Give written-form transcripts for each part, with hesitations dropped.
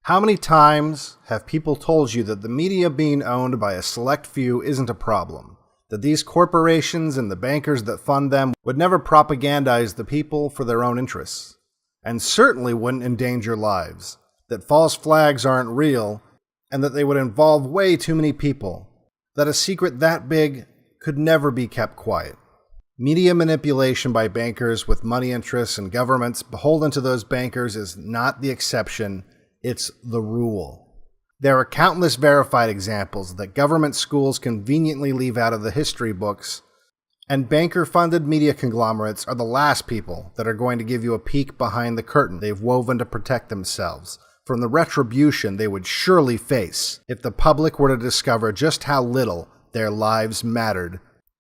How many times have people told you that the media being owned by a select few isn't a problem? That these corporations and the bankers that fund them would never propagandize the people for their own interests, and certainly wouldn't endanger lives, that false flags aren't real, and that they would involve way too many people, that a secret that big could never be kept quiet. Media manipulation by bankers with money interests and governments beholden to those bankers is not the exception, it's the rule. There are countless verified examples that government schools conveniently leave out of the history books, and banker-funded media conglomerates are the last people that are going to give you a peek behind the curtain they've woven to protect themselves from the retribution they would surely face if the public were to discover just how little their lives mattered.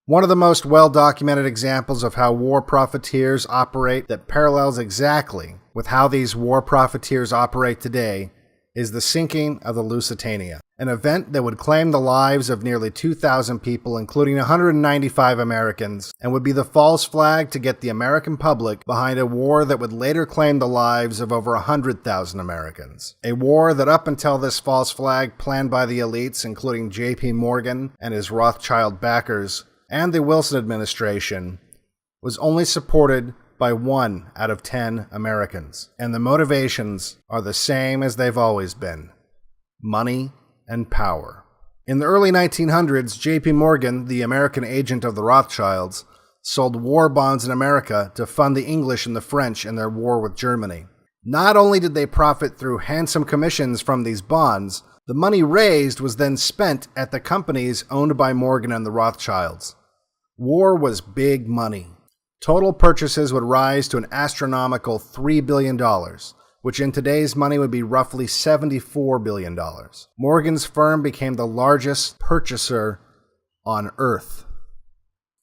One of the most well-documented examples of how war profiteers operate that parallels exactly with how these war profiteers operate today is the sinking of the Lusitania, an event that would claim the lives of nearly 2,000 people, including 195 Americans, and would be the false flag to get the American public behind a war that would later claim the lives of over 100,000 Americans. A war that up until this false flag planned by the elites, including J.P. Morgan and his Rothschild backers, and the Wilson administration, was only supported by 1 out of 10 Americans. And the motivations are the same as they've always been: money and power. In the early 1900s, J.P. Morgan, the American agent of the Rothschilds, sold war bonds in America to fund the English and the French in their war with Germany. Not only did they profit through handsome commissions from these bonds, the money raised was then spent at the companies owned by Morgan and the Rothschilds. War was big money. Total purchases would rise to an astronomical $3 billion, which in today's money would be roughly $74 billion. Morgan's firm became the largest purchaser on Earth.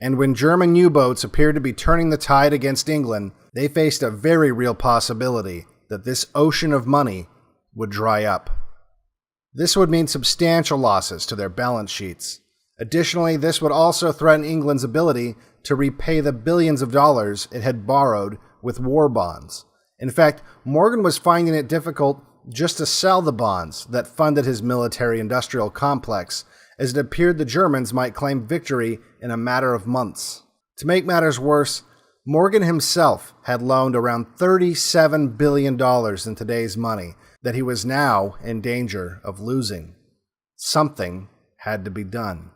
And when German U-boats appeared to be turning the tide against England, they faced a very real possibility that this ocean of money would dry up. This would mean substantial losses to their balance sheets. Additionally, this would also threaten England's ability to repay the billions of dollars it had borrowed with war bonds. In fact, Morgan was finding it difficult just to sell the bonds that funded his military-industrial complex, as it appeared the Germans might claim victory in a matter of months. To make matters worse, Morgan himself had loaned around $37 billion in today's money that he was now in danger of losing. Something had to be done.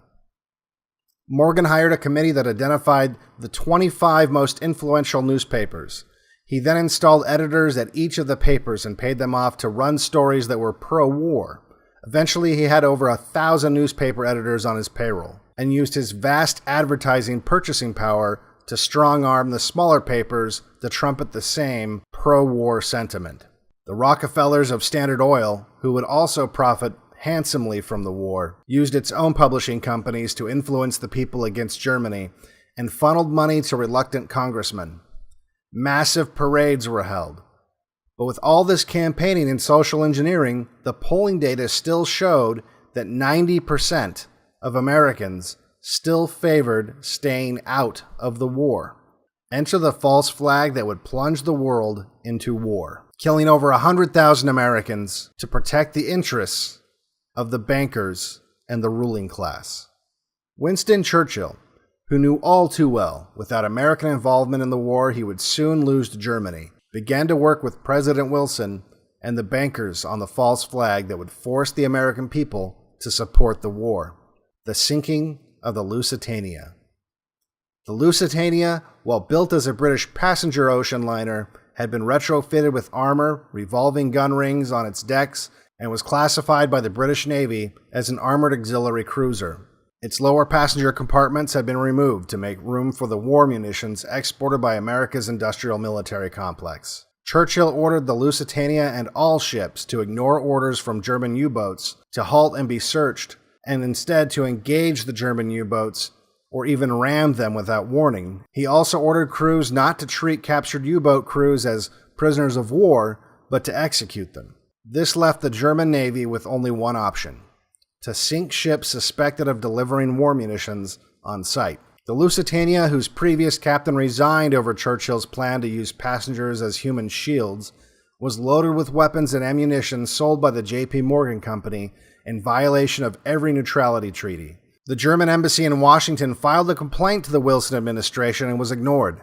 Morgan hired a committee that identified the 25 most influential newspapers. He then installed editors at each of the papers and paid them off to run stories that were pro-war. Eventually, he had over 1,000 newspaper editors on his payroll and used his vast advertising purchasing power to strong-arm the smaller papers to trumpet the same pro-war sentiment. The Rockefellers of Standard Oil, who would also profit handsomely from the war, used its own publishing companies to influence the people against Germany and funneled money to reluctant congressmen. Massive parades were held. But with all this campaigning and social engineering, the polling data still showed that 90% of Americans still favored staying out of the war. Enter the false flag that would plunge the world into war, killing over 100,000 Americans to protect the interests of the bankers and the ruling class. Winston Churchill, who knew all too well without American involvement in the war he would soon lose to Germany, began to work with President Wilson and the bankers on the false flag that would force the American people to support the war: the sinking of the Lusitania. The Lusitania, while built as a British passenger ocean liner, had been retrofitted with armor, revolving gun rings on its decks, and was classified by the British Navy as an armored auxiliary cruiser. Its lower passenger compartments had been removed to make room for the war munitions exported by America's industrial military complex. Churchill ordered the Lusitania and all ships to ignore orders from German U-boats to halt and be searched, and instead to engage the German U-boats or even ram them without warning. He also ordered crews not to treat captured U-boat crews as prisoners of war, but to execute them. This left the German Navy with only one option: to sink ships suspected of delivering war munitions on site. The Lusitania, whose previous captain resigned over Churchill's plan to use passengers as human shields, was loaded with weapons and ammunition sold by the J.P. Morgan Company in violation of every neutrality treaty. The German embassy in Washington filed a complaint to the Wilson administration and was ignored.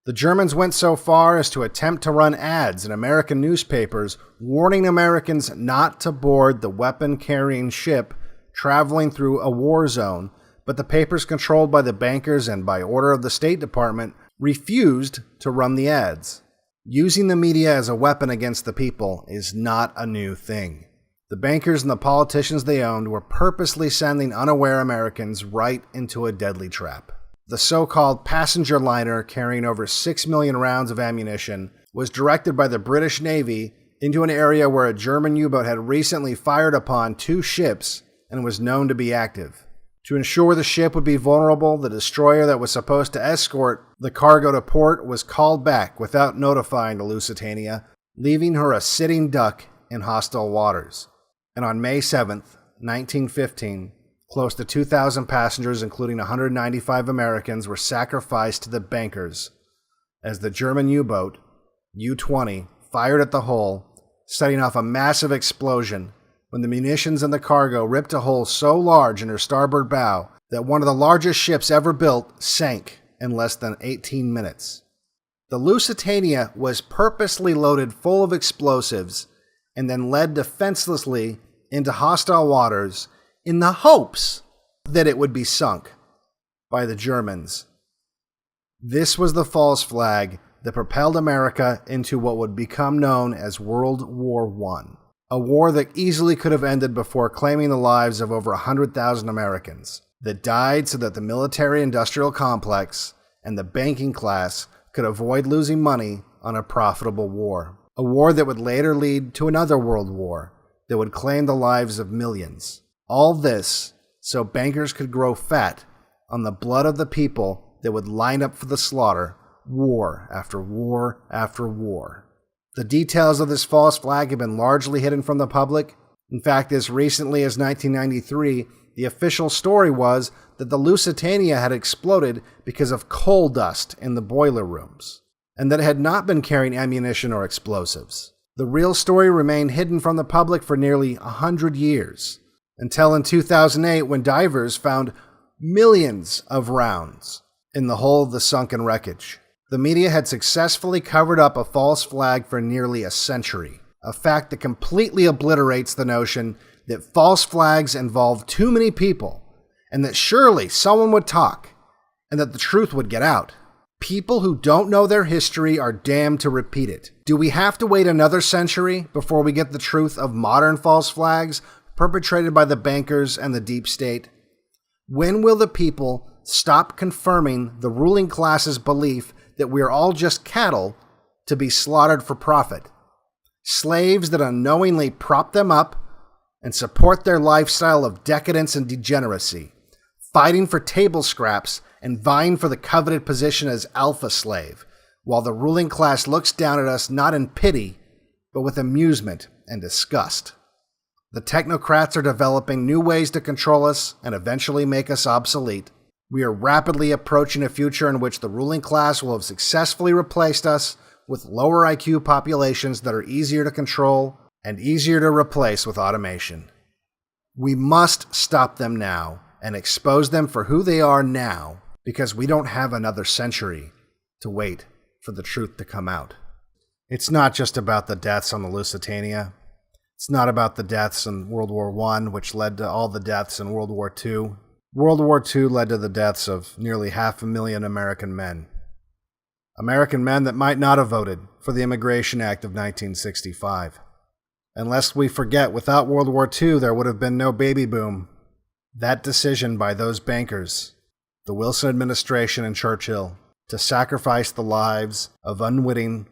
The Germans went so far as to attempt to run ads in American newspapers warning Americans not to board the weapon-carrying ship traveling through a war zone, but the papers controlled by the bankers and by order of the State Department refused to run the ads. Using the media as a weapon against the people is not a new thing. The bankers and the politicians they owned were purposely sending unaware Americans right into a deadly trap. The so-called passenger liner carrying over 6 million rounds of ammunition was directed by the British Navy into an area where a German U-boat had recently fired upon 2 ships and was known to be active. To ensure the ship would be vulnerable, the destroyer that was supposed to escort the cargo to port was called back without notifying the Lusitania, leaving her a sitting duck in hostile waters. And on May 7th, 1915, close to 2,000 passengers, including 195 Americans, were sacrificed to the bankers as the German U-boat, U-20, fired at the hull, setting off a massive explosion when the munitions in the cargo ripped a hole so large in her starboard bow that one of the largest ships ever built sank in less than 18 minutes. The Lusitania was purposely loaded full of explosives and then led defenselessly into hostile waters in the hopes that it would be sunk by the Germans. This was the false flag that propelled America into what would become known as World War I, a war that easily could have ended before claiming the lives of over 100,000 Americans, that died so that the military-industrial complex and the banking class could avoid losing money on a profitable war. A war that would later lead to another world war that would claim the lives of millions. All this so bankers could grow fat on the blood of the people that would line up for the slaughter, war after war after war. The details of this false flag have been largely hidden from the public. In fact, as recently as 1993, the official story was that the Lusitania had exploded because of coal dust in the boiler rooms, and that it had not been carrying ammunition or explosives. The real story remained hidden from the public for nearly 100 years, until in 2008 when divers found millions of rounds in the hull of the sunken wreckage. The media had successfully covered up a false flag for nearly a century, a fact that completely obliterates the notion that false flags involve too many people, and that surely someone would talk, and that the truth would get out. People who don't know their history are damned to repeat it. Do we have to wait another century before we get the truth of modern false flags perpetrated by the bankers and the deep state? When will the people stop confirming the ruling class's belief that we are all just cattle to be slaughtered for profit? Slaves that unknowingly prop them up and support their lifestyle of decadence and degeneracy, fighting for table scraps and vying for the coveted position as alpha slave, while the ruling class looks down at us not in pity, but with amusement and disgust. The technocrats are developing new ways to control us and eventually make us obsolete. We are rapidly approaching a future in which the ruling class will have successfully replaced us with lower IQ populations that are easier to control and easier to replace with automation. We must stop them now and expose them for who they are now, because we don't have another century to wait for the truth to come out. It's not just about the deaths on the Lusitania. It's not about the deaths in World War I, which led to all the deaths in World War II. World War II led to the deaths of nearly 500,000 American men. American men that might not have voted for the Immigration Act of 1965. And lest we forget, without World War II, there would have been no baby boom. That decision by those bankers, the Wilson administration and Churchill, to sacrifice the lives of unwitting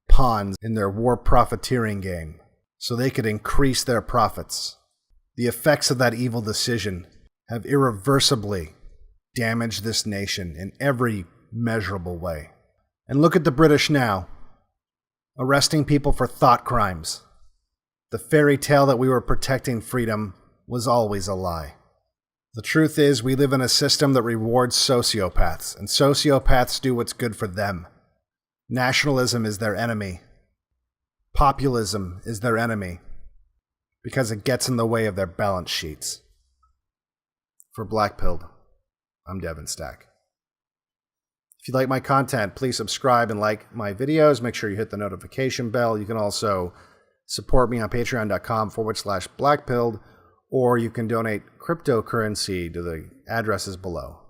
pawns in their war profiteering game so they could increase their profits. The effects of that evil decision have irreversibly damaged this nation in every measurable way. And look at the British now, arresting people for thought crimes. The fairy tale that we were protecting freedom was always a lie. The truth is, we live in a system that rewards sociopaths, and sociopaths do what's good for them. Nationalism is their enemy. Populism is their enemy because it gets in the way of their balance sheets. For Blackpilled, I'm Devin Stack. If you like my content, please subscribe and like my videos. Make sure you hit the notification bell. You can also support me on patreon.com/blackpilled, or you can donate cryptocurrency to the addresses below.